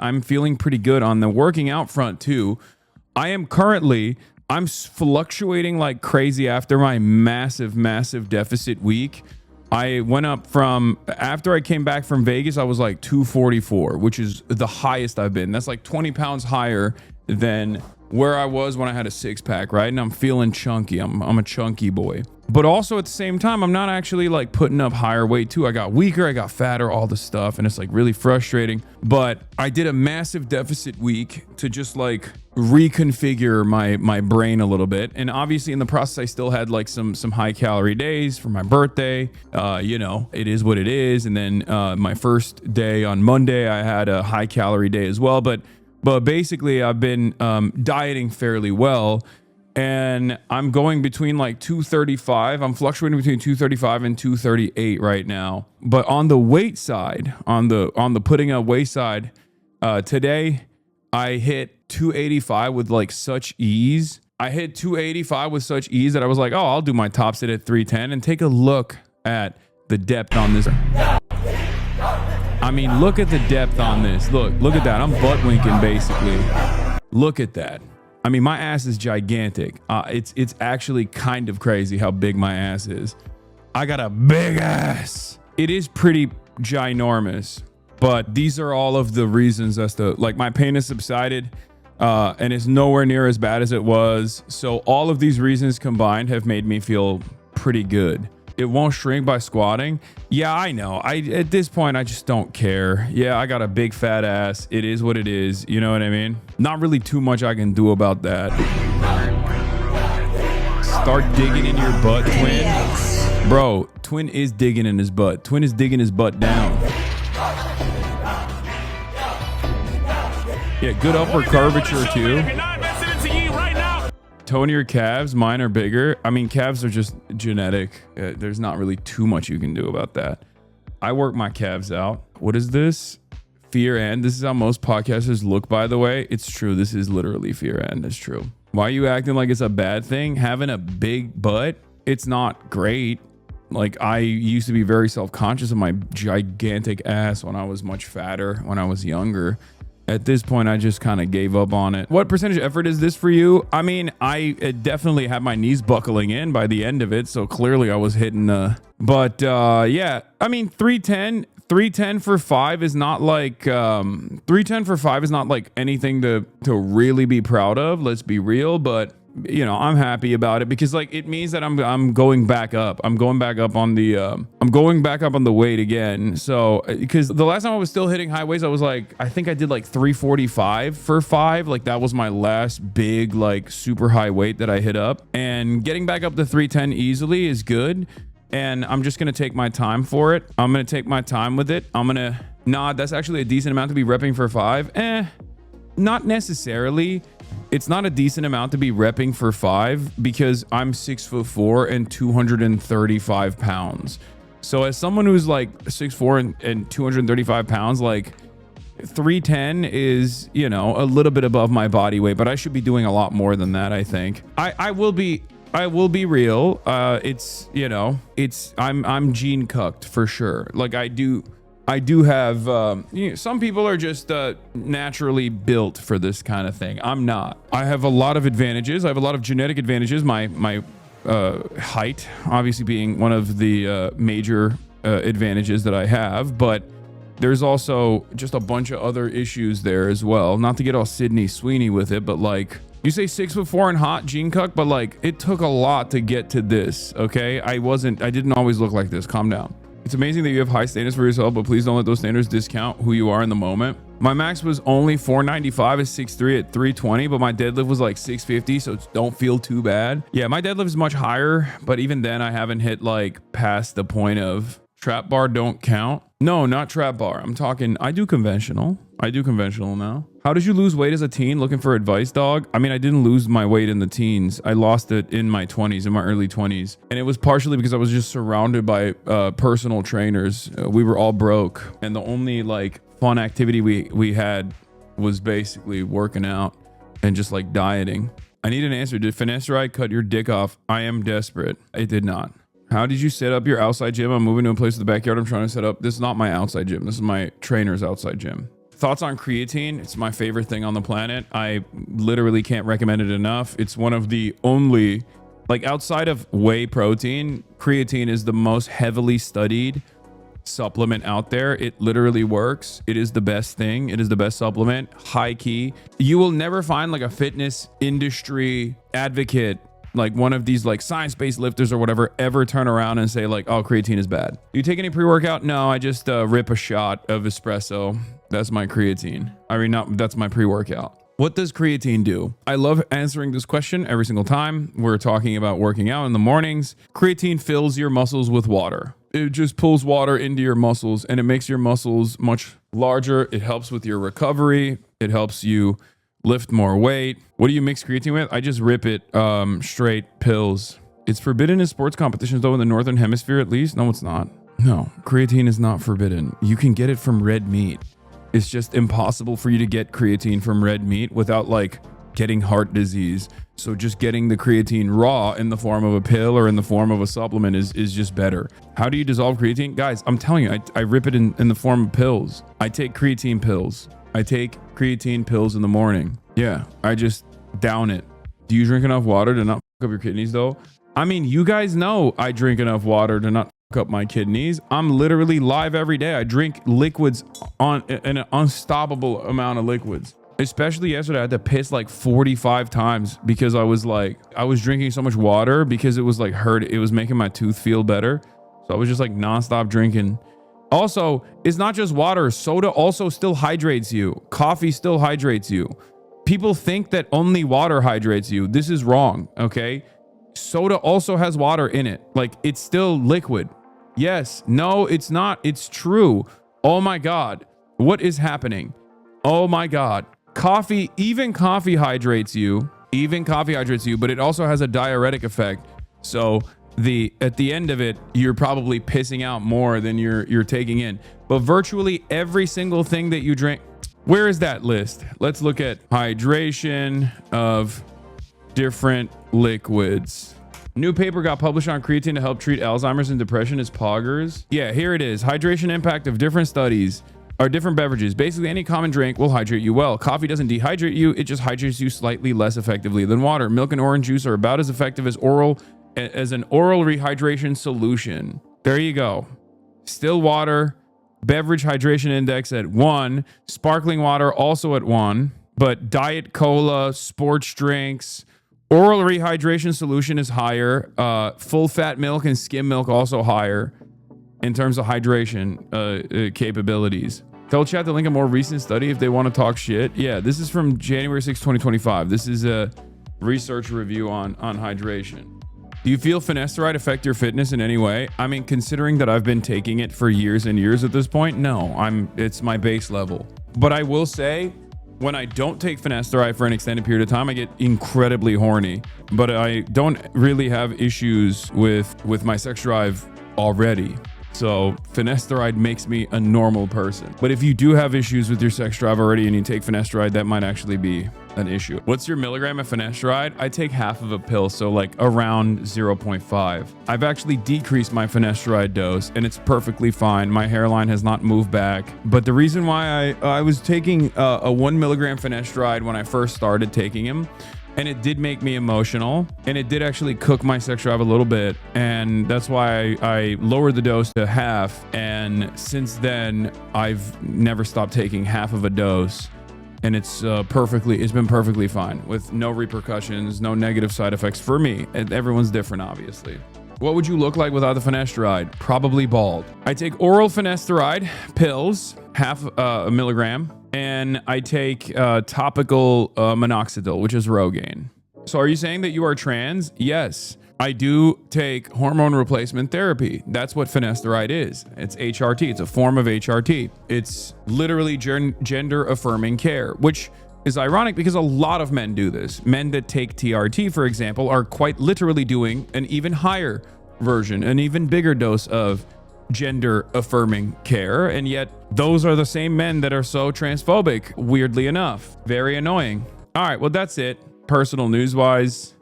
I'm feeling pretty good on the working out front too. I'm fluctuating like crazy after my massive deficit week. I went up from, after I came back from Vegas, I was like 244, which is the highest I've been. That's like 20 pounds higher than where I was when I had a six pack, right? And I'm feeling chunky. I'm a chunky boy. But also at the same time, I'm not actually like putting up higher weight too. I got weaker, I got fatter, all this stuff. And it's like really frustrating. But I did a massive deficit week to just like reconfigure my brain a little bit. And obviously in the process, I still had like some high calorie days for my birthday. It is what it is. And then my first day on Monday, I had a high calorie day as well. But basically I've been dieting fairly well. And I'm going between like 235. I'm fluctuating between 235 and 238 right now. But on the weight side, on the putting up weight side, today I hit 285 with like such ease. I hit 285 with such ease that I was like, oh, I'll do my top sit at 310 and take a look at the depth on this. I mean, look at the depth on this. Look at that. I'm butt winking basically. Look at that. I mean, my ass is gigantic. It's actually kind of crazy how big my ass is. I got a big ass. It is pretty ginormous, but these are all of the reasons as to like my pain has subsided and it's nowhere near as bad as it was. So all of these reasons combined have made me feel pretty good. It won't shrink by squatting. Yeah, I know. At this point, I just don't care. Yeah, I got a big fat ass. It is what it is. You know what I mean? Not really too much I can do about that. Start digging in your butt, Twin. Bro, Twin is digging in his butt. Twin is digging his butt down. Yeah, good upward curvature too. Tonier calves, mine are bigger. I mean, calves are just genetic. There's not really too much you can do about that. I work my calves out. What is this? Fear end. This is how most podcasters look, by the way. It's true. This is literally fear end. It's true. Why are you acting like it's a bad thing? Having a big butt, it's not great. Like, I used to be very self-conscious of my gigantic ass when I was much fatter, when I was younger. At this point, I just kind of gave up on it. What percentage effort is this for you? I mean, I definitely had my knees buckling in by the end of it. So clearly I was hitting yeah, I mean, 310 for 5 is not like, 310 for 5 is not like anything to really be proud of. Let's be real. But you know, I'm happy about it because like it means that I'm going back up. I'm going back up on the weight again. So because the last time I was still hitting high weights, I was like, I think I did like 345 for 5. Like that was my last big like super high weight that I hit up, and getting back up to 310 easily is good. And I'm just going to take my time for it. I'm going to take my time with it. That's actually a decent amount to be repping for 5. Not necessarily. It's not a decent amount to be repping for 5 because I'm 6'4" and 235 pounds. So as someone who's like 6'4" and 235 pounds, like 310 is, you know, a little bit above my body weight, but I should be doing a lot more than that. I think I will be real. It's, you know, I'm gene cucked for sure. Like I do have, some people are just naturally built for this kind of thing. I'm not. I have a lot of advantages. I have a lot of genetic advantages. My height, obviously being one of the major advantages that I have, but there's also just a bunch of other issues there as well. Not to get all Sydney Sweeney with it, but like, you say 6'4" and hot, gene cuck, but like it took a lot to get to this. Okay, I didn't always look like this. Calm down. It's amazing that you have high standards for yourself, but please don't let those standards discount who you are in the moment. My max was only 495 at 6'3" at 320, but my deadlift was like 650, so don't feel too bad. Yeah, my deadlift is much higher, but even then I haven't hit like past the point of trap bar don't count. No, not trap bar. I'm talking, I do conventional now. How did you lose weight as a teen? Looking for advice, dog? I mean, I didn't lose my weight in the teens. I lost it in my 20s, in my early 20s. And it was partially because I was just surrounded by personal trainers. We were all broke. And the only like fun activity we had was basically working out and just like dieting. I need an answer. Did Finesse Ride cut your dick off? I am desperate. It did not. How did you set up your outside gym? I'm moving to a place in the backyard. I'm trying to set up. This is not my outside gym. This is my trainer's outside gym. Thoughts on creatine? It's my favorite thing on the planet. I literally can't recommend it enough. It's one of the only, like outside of whey protein, creatine is the most heavily studied supplement out there. It literally works. It is the best thing. It is the best supplement. High key. You will never find like a fitness industry advocate, like one of these like science-based lifters or whatever, ever turn around and say like, oh, creatine is bad. Do you take any pre-workout? No, I just rip a shot of espresso. That's my creatine. I mean, that's my pre-workout. What does creatine do? I love answering this question every single time we're talking about working out in the mornings. Creatine fills your muscles with water. It just pulls water into your muscles and it makes your muscles much larger. It helps with your recovery. It helps you lift more weight. What do you mix creatine with? I just rip it straight pills. It's forbidden in sports competitions though, in the Northern Hemisphere at least. No, it's not. No, creatine is not forbidden. You can get it from red meat. It's just impossible for you to get creatine from red meat without like getting heart disease. So just getting the creatine raw in the form of a pill or in the form of a supplement is just better. How do you dissolve creatine? Guys, I'm telling you, I rip it in the form of pills. I take creatine pills. I take creatine pills in the morning. Yeah, I just down it. Do you drink enough water to not fuck up your kidneys though? I mean, you guys know I drink enough water to not fuck up my kidneys. I'm literally live every day. I drink liquids on an unstoppable amount of liquids. Especially yesterday, I had to piss like 45 times because I was drinking so much water because it was like it was making my tooth feel better. So I was just like nonstop drinking. Also, it's not just water. Soda also still hydrates you. Coffee still hydrates you. People think that only water hydrates you. This is wrong, okay? Soda also has water in it. Like, it's still liquid. Yes. No, it's not. It's true. Oh my God. What is happening? Oh my God. Even coffee hydrates you. But it also has a diuretic effect. So at the end of it, you're probably pissing out more than you're taking in. But virtually every single thing that you drink, where is that list? Let's look at hydration of different liquids. New paper got published on creatine to help treat Alzheimer's and depression as poggers. Yeah, here it is. Hydration impact of different studies are different beverages. Basically, any common drink will hydrate you well. Coffee doesn't dehydrate you. It just hydrates you slightly less effectively than water. Milk and orange juice are about as effective as an oral rehydration solution. There you go. Still water. Beverage hydration index at 1. Sparkling water also at 1. But Diet Cola, sports drinks, oral rehydration solution is higher. Full fat milk and skim milk also higher in terms of hydration capabilities. Tell chat to link a more recent study if they want to talk shit. Yeah, this is from January 6, 2025. This is a research review on hydration. Do you feel finasteride affect your fitness in any way? I mean, considering that I've been taking it for years and years at this point, no, it's my base level. But I will say, when I don't take finasteride for an extended period of time, I get incredibly horny. But I don't really have issues with my sex drive already. So finasteride makes me a normal person. But if you do have issues with your sex drive already and you take finasteride, that might actually be an issue. What's your milligram of finasteride? I take half of a pill, so like around 0.5. I've actually decreased my finasteride dose and it's perfectly fine. My hairline has not moved back. But the reason why I was taking a 1 milligram finasteride when I first started taking him, and it did make me emotional, and it did actually cook my sex drive a little bit, and that's why I lowered the dose to half. And since then, I've never stopped taking half of a dose, and it's been perfectly fine with no repercussions, no negative side effects for me. And everyone's different, obviously. What would you look like without the finasteride? Probably bald. I take oral finasteride pills, half a milligram, and I take topical minoxidil, which is Rogaine. So are you saying that you are trans? Yes. I do take hormone replacement therapy. That's what finasteride is. It's HRT. It's a form of HRT. It's literally gender affirming care, which is ironic because a lot of men do this. Men that take TRT, for example, are quite literally doing an even higher version, an even bigger dose of gender affirming care. And yet those are the same men that are so transphobic, weirdly enough. Very annoying. All right, well, that's it. Personal news wise,